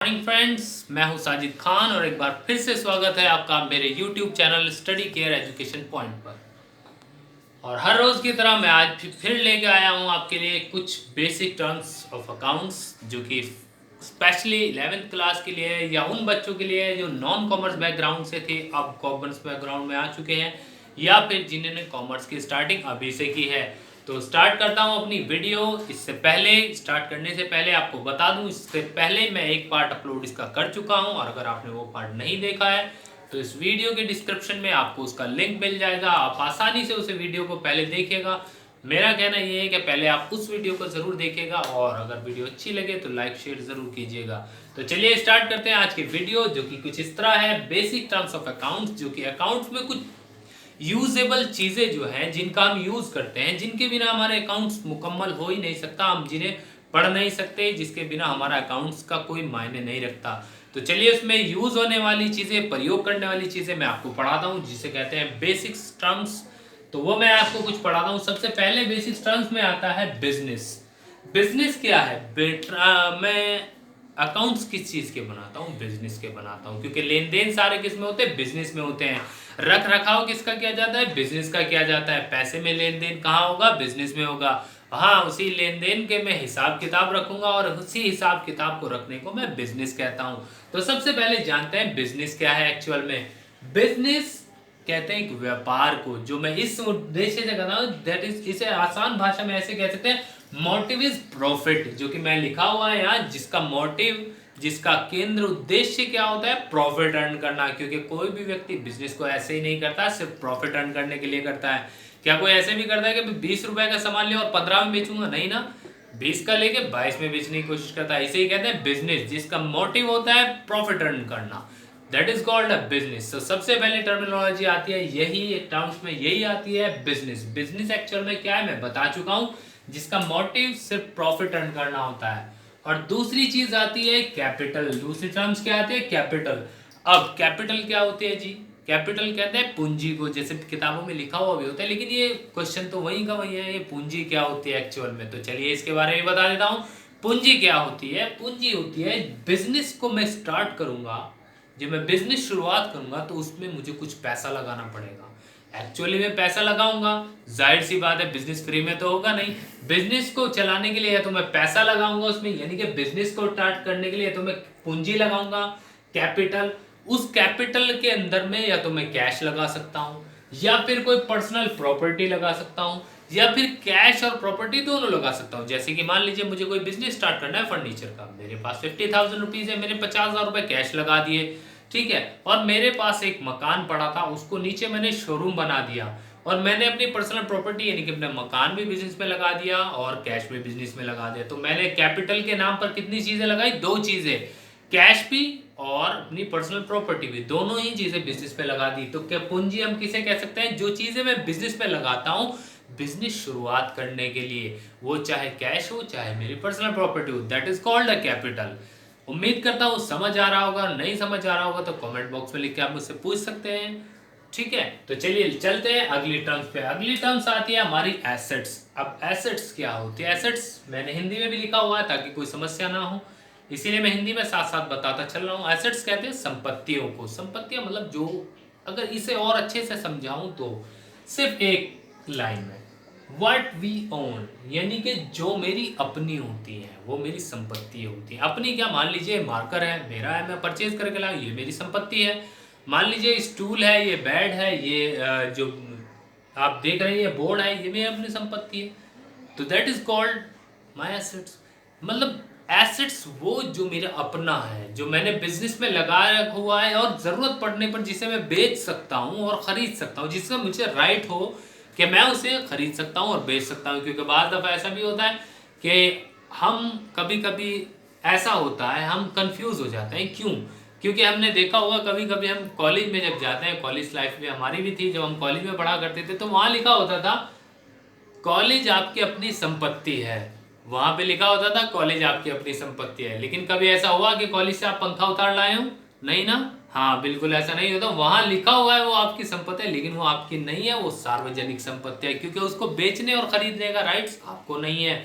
Morning friends, मैं हूं साजिद खान और एक बार फिर से स्वागत है आपका मेरे YouTube channel study care education point पर। और हर रोज़ की तरह मैं आज फिर लेके आया हूं आपके लिए कुछ बेसिक टर्म्स ऑफ अकाउंट्स जो कि स्पेशली 11th क्लास के लिए या उन बच्चों के लिए जो नॉन कॉमर्स बैकग्राउंड से थे, अब कॉमर्स बैकग्राउंड में आ चुके हैं, या फिर जिन्होंने कॉमर्स की स्टार्टिंग अभी से की है। तो स्टार्ट करता हूं अपनी वीडियो। इससे पहले स्टार्ट करने से पहले आपको बता दूं, इससे पहले मैं एक पार्ट अपलोड इसका कर चुका हूं और अगर आपने वो पार्ट नहीं देखा है तो इस वीडियो के डिस्क्रिप्शन में आपको उसका लिंक मिल जाएगा। आप आसानी से उस वीडियो को पहले देखिएगा। मेरा कहना ये है कि पहले आप उस वीडियो को ज़रूर देखिएगा और अगर वीडियो अच्छी लगे तो लाइक शेयर ज़रूर कीजिएगा। तो चलिए स्टार्ट करते हैं आज की वीडियो, जो कि कुछ इस तरह है। बेसिक टर्म्स ऑफ अकाउंट्स, जो कि अकाउंट्स में कुछ यूजेबल चीज़ें जो हैं जिनका हम यूज़ करते हैं, जिनके बिना हमारे अकाउंट्स मुकम्मल हो ही नहीं सकता, हम जिन्हें पढ़ नहीं सकते, जिसके बिना हमारा अकाउंट्स का कोई मायने नहीं रखता। तो चलिए उसमें यूज़ होने वाली चीज़ें, प्रयोग करने वाली चीज़ें मैं आपको पढ़ाता हूँ, जिसे कहते हैं बेसिक्स टर्म्स। तो वो मैं आपको कुछ पढ़ाता हूँ। सबसे पहले बेसिक्स टर्म्स में आता है बिजनेस। बिजनेस क्या है बेटा? मैं अकाउंट्स किस चीज़ के बनाता हूँ? बिजनेस के बनाता हूँ, क्योंकि लेन देन सारे किस में होते हैं? बिजनेस में होते हैं। रख रखाव किसका किया जाता है? बिजनेस का किया जाता है। पैसे में लेन देन कहाँ होगा? बिजनेस में होगा। हाँ, उसी लेन देन के मैं हिसाब किताब रखूंगा और उसी हिसाब किताब को रखने को मैं बिजनेस कहता हूँ। तो सबसे पहले जानते हैं बिजनेस क्या है एक्चुअल में। बिजनेस कहते हैं एक व्यापार को, जो मैं इस उद्देश्य से कहता हूँ, दैट इज, इसे आसान भाषा में ऐसे कह सकते हैं, मोटिव इज प्रॉफिट, जो कि मैं लिखा हुआ है यहाँ, जिसका मोटिव, जिसका केंद्र उद्देश्य क्या होता है? प्रॉफिट अर्न करना। क्योंकि कोई भी व्यक्ति बिजनेस को ऐसे ही नहीं करता सिर्फ प्रॉफिट अर्न करने के लिए करता है। क्या कोई ऐसे भी करता है कि 20 रुपए का सामान लिया और 15 में बेचूंगा? नहीं ना, 20 का लेके 22 में बेचने की कोशिश करता है। इसे ही कहते हैं बिजनेस, जिसका मोटिव होता है प्रॉफिट अर्न करना। That is called a business. तो सबसे पहले टर्मिनोलॉजी आती है यही, टर्म्स में यही आती है, बिजनेस। बिजनेस एक्चुअल में क्या है मैं बता चुका हूं, जिसका मोटिव सिर्फ प्रॉफिट अर्न करना होता है। और दूसरी चीज आती है कैपिटल। दूसरी टर्म्स क्या आती है? कैपिटल। अब कैपिटल क्या होती है जी? कैपिटल कहते हैं पूंजी को, जैसे किताबों में लिखा हुआ भी होता है, लेकिन ये क्वेश्चन तो वही का वही है, ये पूंजी क्या होती है एक्चुअल में। तो चलिए इसके बारे में बता देता हूँ। पूंजी क्या होती है? पूंजी होती है, बिजनेस को मैं स्टार्ट करूंगा, जब मैं बिजनेस शुरुआत करूंगा तो उसमें मुझे कुछ पैसा लगाना पड़ेगा। एक्चुअली मैं पैसा लगाऊंगा, जाहिर सी बात है बिजनेस फ्री में तो होगा नहीं। बिजनेस को चलाने के लिए या तो मैं पैसा लगाऊंगा उसमें, यानी कि बिजनेस को स्टार्ट करने के लिए तो मैं पूंजी लगाऊंगा, कैपिटल। उस कैपिटल के अंदर में या तो मैं कैश लगा सकता हूं, या फिर कोई पर्सनल प्रॉपर्टी लगा सकता हूं, या फिर कैश और प्रॉपर्टी दोनों लगा सकता हूं। जैसे कि मान लीजिए मुझे कोई बिजनेस स्टार्ट करना है फर्नीचर का, मेरे पास 50,000 रुपीज है, मैंने 50,000 रुपए कैश लगा दिए, ठीक है। और मेरे पास एक मकान पड़ा था, उसको नीचे मैंने शोरूम बना दिया और मैंने अपनी पर्सनल प्रॉपर्टी यानी कि अपना मकान भी बिजनेस में लगा दिया और कैश भी बिजनेस में लगा दिया। तो मैंने कैपिटल के नाम पर कितनी चीजें लगाई? दो चीजें, कैश भी और अपनी पर्सनल प्रॉपर्टी भी, दोनों ही चीजें बिजनेस पे लगा दी। तो क्या पूंजी हम किसे कह सकते हैं? जो चीजें मैं बिजनेस पे लगाता हूं बिजनेस शुरुआत करने के लिए, वो चाहे कैश हो चाहे मेरी पर्सनल प्रॉपर्टी हो, that is called a capital. उम्मीद करता हूँ समझ आ रहा होगा। नहीं समझ आ रहा होगा तो कमेंट बॉक्स में लिख के आप मुझसे पूछ सकते हैं, ठीक है। तो चलिए चलते हैं अगली टर्म्स पे। अगली टर्म्स आती है हमारी एसेट्स। अब एसेट्स क्या होती है? एसेट्स मैंने हिंदी में भी लिखा हुआ है ताकि कोई समस्या ना हो, इसीलिए मैं हिंदी में साथ साथ बताता चल रहा हूँ। एसेट्स कहते हैं संपत्तियों को। संपत्तियां मतलब जो, अगर इसे और अच्छे से समझाऊं तो सिर्फ एक लाइन में, वट वी ओन, यानी कि जो मेरी अपनी होती है वो मेरी संपत्ति होती है। अपनी क्या? मान लीजिए मार्कर है मेरा है, मैं परचेज करके लाया, ये मेरी संपत्ति है। मान लीजिए स्टूल है, ये बेड है, ये जो आप देख रहे हैं ये बोर्ड है, ये मेरी अपनी संपत्ति है। तो that is called my assets. मतलब एसेट्स वो जो मेरा अपना है, जो मैंने बिजनेस में लगाया हुआ है और जरूरत पड़ने पर जिसे मैं बेच सकता हूँ और खरीद सकता हूँ, जिसका मुझे राइट हो कि मैं उसे खरीद सकता हूँ और बेच सकता हूँ। क्योंकि बाद दफ़ा ऐसा भी होता है कि हम कभी कभी ऐसा होता है हम कंफ्यूज हो जाते हैं। क्यों? क्योंकि हमने देखा होगा कभी कभी हम कॉलेज में जब जाते हैं, कॉलेज लाइफ में हमारी भी थी, जब हम कॉलेज में पढ़ा करते थे तो वहाँ लिखा होता था कॉलेज आपकी अपनी संपत्ति है। वहां पे लिखा होता था कॉलेज आपकी अपनी संपत्ति है। लेकिन कभी ऐसा हुआ कि कॉलेज से आप पंखा उतार लाए हो? नहीं ना। हाँ, बिल्कुल ऐसा नहीं होता। वहां लिखा हुआ है वो आपकी संपत्ति है, लेकिन वो आपकी नहीं है, वो सार्वजनिक संपत्ति है, क्योंकि उसको बेचने और खरीदने का राइट्स आपको नहीं है।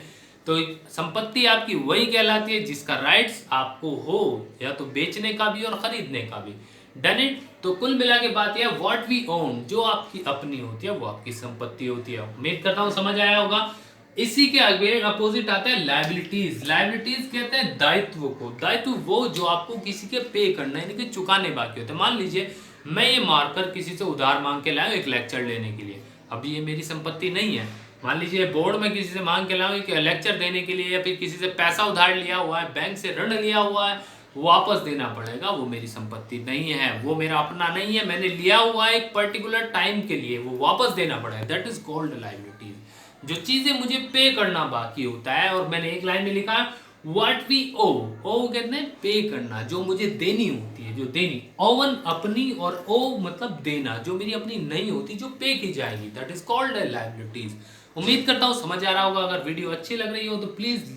तो संपत्ति आपकी वही कहलाती है जिसका राइट्स आपको हो, या तो बेचने का भी और खरीदने का भी। Done it. तो कुल मिला के बात यह, व्हाट वी ओन, जो आपकी अपनी होती है वो आपकी संपत्ति होती है। उम्मीद करता हूं समझ आया होगा। इसी के आगे अपोजिट आता है लायबिलिटीज। लायबिलिटीज कहते हैं दायित्व को। दायित्व वो जो आपको किसी के पे करना है, यानी कि चुकाने बाकी होते हैं। मान लीजिए मैं ये मारकर किसी से उधार मांग के लाया एक लेक्चर लेने के लिए, अभी ये मेरी संपत्ति नहीं है। मान लीजिए बोर्ड में किसी से मांग के लाऊं कि लेक्चर देने के लिए, या फिर किसी से पैसा उधार लिया हुआ है, बैंक से ऋण लिया हुआ है, वापस देना पड़ेगा, वो मेरी संपत्ति नहीं है, वो मेरा अपना नहीं है, मैंने लिया हुआ है एक पर्टिकुलर टाइम के लिए, वो वापस देना पड़ेगा। That is called liabilities. जो चीजें मुझे पे करना बाकी होता है, और मैंने एक लाइन में लिखा है व्हाट वी ओ। ओ कहते हैं पे करना, जो मुझे देनी होती है, जो देनी। ओवन अपनी, और ओ मतलब देना, जो मेरी अपनी नहीं होती, जो पे की जाएगी, दैट इज कॉल्ड लायबिलिटीज। उम्मीद करता हूं समझ आ रहा होगा। अगर वीडियो अच्छी लग रही हो तो प्लीज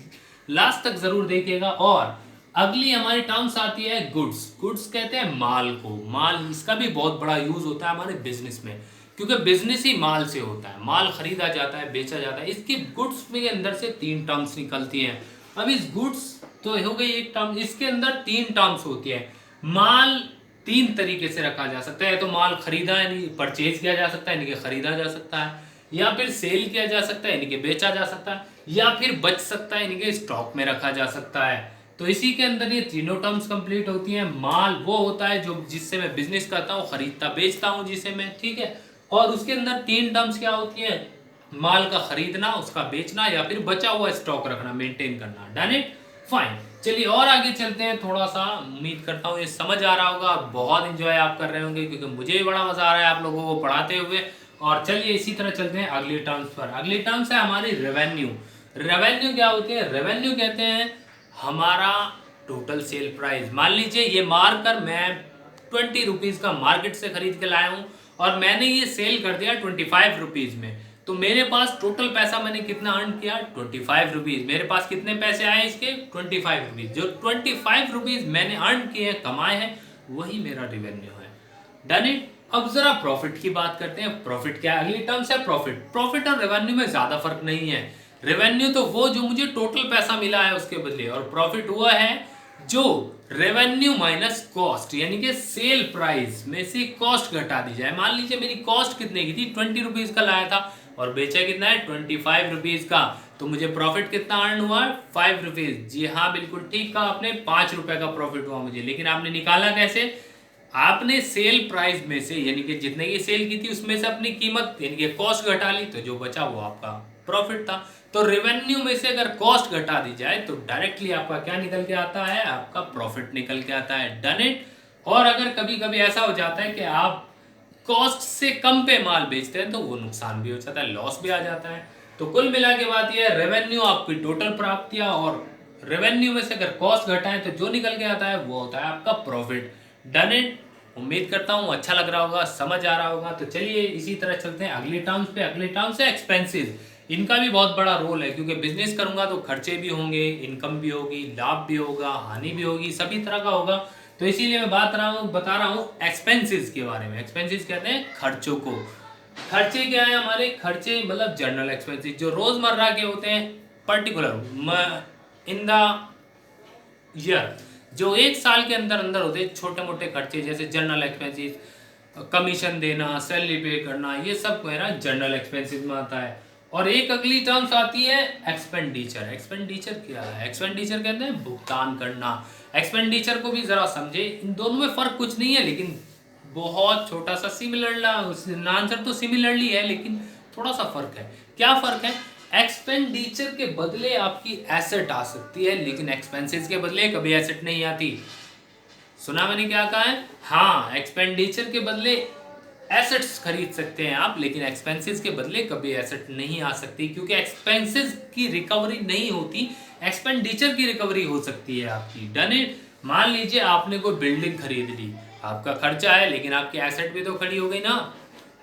लास्ट तक जरूर देखिएगा। और अगली हमारी टर्म्स आती है गुड्स। गुड्स कहते हैं माल को। माल, इसका भी बहुत बड़ा यूज होता है हमारे बिजनेस में, क्योंकि बिजनेस ही माल से होता है। माल खरीदा जाता है, बेचा जाता है। इसकी गुड्स के अंदर से 3 टर्म्स निकलती हैं। अब इस गुड्स तो हो गई एक टर्म, इसके अंदर 3 टर्म्स होती है। माल 3 तरीके से रखा जा सकता है। तो माल खरीदा यानी परचेज किया जा सकता है, यानी कि खरीदा जा सकता है, या फिर सेल किया जा सकता है, यानी कि बेचा जा सकता है, या फिर बच सकता है, यानी कि स्टॉक में रखा जा सकता है। तो इसी के अंदर ये तीनों टर्म्स कंप्लीट होती हैं। माल वो होता है जो जिससे मैं बिजनेस करता हूँ, खरीदता बेचता हूँ जिसे मैं, ठीक है। और उसके अंदर 3 टर्म्स क्या होती है, माल का खरीदना, उसका बेचना, या फिर बचा हुआ स्टॉक रखना, मेंटेन करना। Done it, fine. चलिए और आगे चलते हैं थोड़ा सा। उम्मीद करता हूँ ये समझ आ रहा होगा, बहुत इंजॉय आप कर रहे होंगे, क्योंकि मुझे भी बड़ा मजा आ रहा है आप लोगों को पढ़ाते हुए। और चलिए इसी तरह चलते हैं अगली टर्म्स पर। अगली टर्म्स है हमारी रेवेन्यू। रेवेन्यू क्या होती है, रेवेन्यू कहते हैं हमारा टोटल सेल प्राइस। मान लीजिए ये मारकर मैं 20 रुपीज का मार्केट से खरीद के लाया हूं, और मैंने ये सेल कर दिया 25 रुपीज में। तो मेरे पास टोटल पैसा मैंने कितना अर्न किया, 25 रुपीज। मेरे पास कितने पैसे आए इसके, 25 रुपीज। जो 25 रुपीज मैंने अर्न किए, कमाए हैं, वही मेरा रेवेन्यू है। Done it. अब जरा प्रॉफिट की बात करते हैं। प्रॉफिट क्या है, अगली टर्म्स है प्रॉफिट। प्रॉफिट और रेवेन्यू में ज्यादा फर्क नहीं है। रेवेन्यू तो वो जो मुझे टोटल पैसा मिला है उसके बदले, और प्रॉफिट हुआ है जो रेवेन्यू माइनस कॉस्ट, यानी कि सेल प्राइस में से कॉस्ट घटा दी जाए। मान लीजिए मेरी कॉस्ट कितने की थी, 20 रुपीज का लाया था, और बेचा कितना है, 25 रुपीज का। तो मुझे प्रॉफिट कितना अर्न हुआ, 5 रुपीज। जी हाँ, बिल्कुल ठीक कहा आपने, 5 रुपए का प्रॉफिट हुआ मुझे। लेकिन आपने निकाला कैसे, आपने सेल प्राइस में से, यानी कि जितने की सेल की थी उसमें से अपनी कीमत यानी कि कॉस्ट घटा ली, तो जो बचा वो आपका प्रॉफिट था। तो रेवेन्यू में से अगर कॉस्ट घटा दी जाए तो डायरेक्टली आपका क्या निकल के आता है, आपका प्रॉफिट निकल के आता है। Done it. और अगर कभी कभी ऐसा हो जाता है कि आप कॉस्ट से कम पे माल बेचते हैं, तो वो नुकसान भी हो जाता है, लॉस भी आ जाता है। तो कुल मिला के बात यह है, रेवेन्यू आपकी टोटल प्राप्तियां, और रेवेन्यू में से अगर कॉस्ट घटाएं तो जो निकल के आता है वो होता है आपका प्रॉफिट। Done it. उम्मीद करता हूं अच्छा लग रहा होगा, समझ आ रहा होगा। तो चलिए इसी तरह चलते हैं अगली टर्म्स पे। अगली टर्म्स है एक्सपेंसेस। इनका भी बहुत बड़ा रोल है, क्योंकि बिजनेस करूंगा तो खर्चे भी होंगे, इनकम भी होगी, लाभ भी होगा, हानि भी होगी, सभी तरह का होगा। तो इसीलिए मैं बता रहा हूँ एक्सपेंसेस के बारे में। एक्सपेंसेस कहते हैं खर्चों को। खर्चे क्या है हमारे, खर्चे मतलब जनरल एक्सपेंसेस, जो रोजमर्रा के होते हैं, पर्टिकुलर इन द ईयर, जो एक साल के अंदर अंदर होते हैं, छोटे मोटे खर्चे, जैसे जनरल एक्सपेंसेस, कमीशन देना, सैलरी पे करना, ये सब मेरा जनरल एक्सपेंसेस में आता है। और एक अगली टर्म्स आती है एक्सपेंडिचर। एक्सपेंडिचर क्या है, एक्सपेंडिचर कहते हैं भुगतान करना। एक्सपेंडिचर को भी जरा समझे, इन दोनों में फर्क कुछ नहीं है, लेकिन बहुत छोटा सा सिमिलर, आंसर तो सिमिलरली है, लेकिन थोड़ा सा फर्क है। क्या फर्क है, एक्सपेंडिचर के बदले आपकी एसेट आ सकती है, लेकिन एक्सपेंसेस के बदले कभी एसेट नहीं आती। सुना मैंने क्या कहा है, हाँ, एक्सपेंडिचर के बदले एसेट्स खरीद सकते हैं आप, लेकिन एक्सपेंसेस के बदले कभी एसेट नहीं आ सकती, क्योंकि एक्सपेंसेस की रिकवरी नहीं होती, एक्सपेंडिचर की रिकवरी हो सकती है आपकी। Done it. मान लीजिए आपने कोई बिल्डिंग खरीद ली, आपका खर्चा है, लेकिन आपकी एसेट भी तो खड़ी हो गई ना,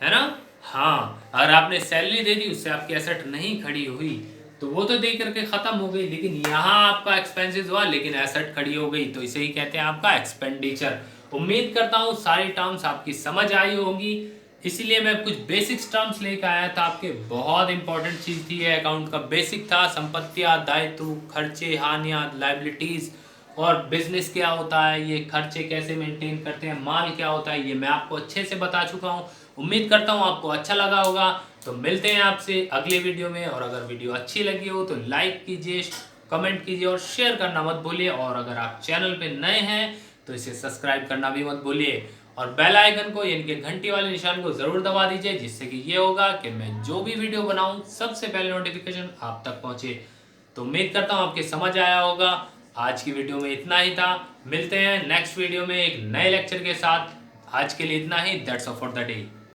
है ना। हाँ, अगर आपने सैलरी दे दी, उससे आपकी एसेट नहीं खड़ी हुई, तो वो तो दे करके खत्म हो गई, लेकिन यहाँ आपका एक्सपेंसेस हुआ, लेकिन एसेट खड़ी हो गई, तो इसे ही कहते हैं आपका एक्सपेंडिचर। उम्मीद करता हूँ सारी टर्म्स आपकी समझ आई होगी। इसीलिए मैं कुछ बेसिक टर्म्स लेकर आया था आपके। बहुत इंपॉर्टेंट चीज़ थी ये, अकाउंट का बेसिक था। संपत्तियां, दायित्व, खर्चे, हानियां, लाइबिलिटीज़ और बिजनेस क्या होता है, ये खर्चे कैसे मेंटेन करते हैं, माल क्या होता है, ये मैं आपको अच्छे से बता चुका हूँ। उम्मीद करता हूँ आपको अच्छा लगा होगा। तो मिलते हैं आपसे अगले वीडियो में। और अगर वीडियो अच्छी लगी हो तो लाइक कीजिए, कमेंट कीजिए और शेयर करना मत भूलिए। और अगर आप चैनल पे नए हैं तो इसे सब्सक्राइब करना भी मत भूलिए। और बेल आइकन को यानी कि घंटी वाले निशान को ज़रूर दबा दीजिए, जिससे कि ये होगा कि मैं जो भी वीडियो बनाऊं सबसे पहले नोटिफिकेशन आप तक पहुंचे। तो उम्मीद करता हूं आपके समझ आया होगा। आज की वीडियो में इतना ही था। मिलते हैं नेक्स्ट वीडियो में एक नए लेक्चर के साथ। आज के लिए इतना ही। That's all for the day.